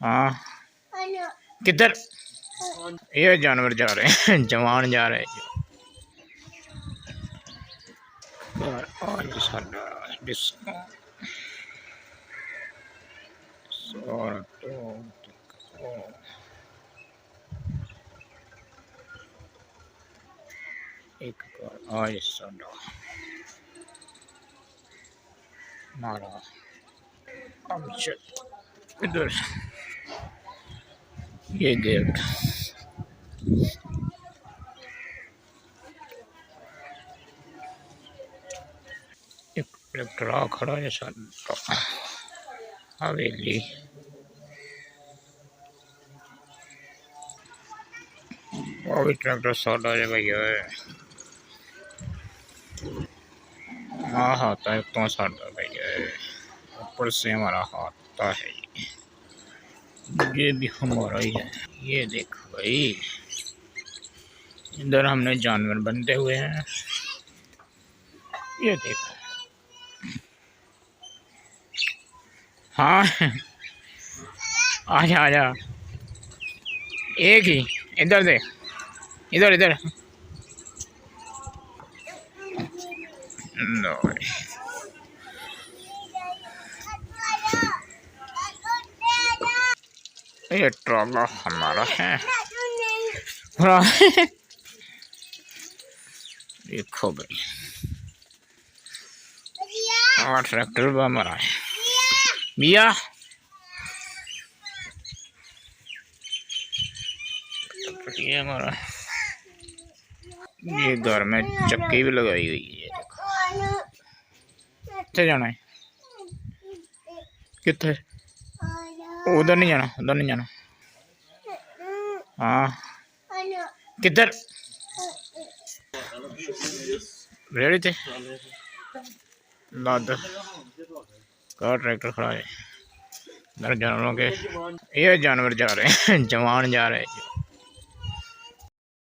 हाँ किधर? ये जानवर जा रहे हैं जवान जा रहे हैं और आज साडा डिस्को और तो एक आज साडा मारा अब चल इधर ये गेट एक ट्रैक्टर आ खड़ा है साडा हवेली वो भी ट्रैक्टर साडा है भैया हाँ हाथा है तो साडा भैया ऊपर से हमारा हाथा है ये भी हमारा ही है। ये देखो भाई इधर हमने जानवर बनते हुए हैं। ये देखो हाँ आजा आजा एक ही इधर देख इधर इधर लो ये ट्रॉला हमारा है देखो भाई और ट्रैक्टर भी हमारा है भैया ये हमारा ये घर में चक्की भी लगाई हुई है कितने जाना है कितने उधर नहीं जाना उधर नहीं जाना हाँ किधर रेडी थे लाद का ट्रैक्टर खड़ा है जानवरों के ये जानवर जा रहे हैं जवान जा रहे हैं।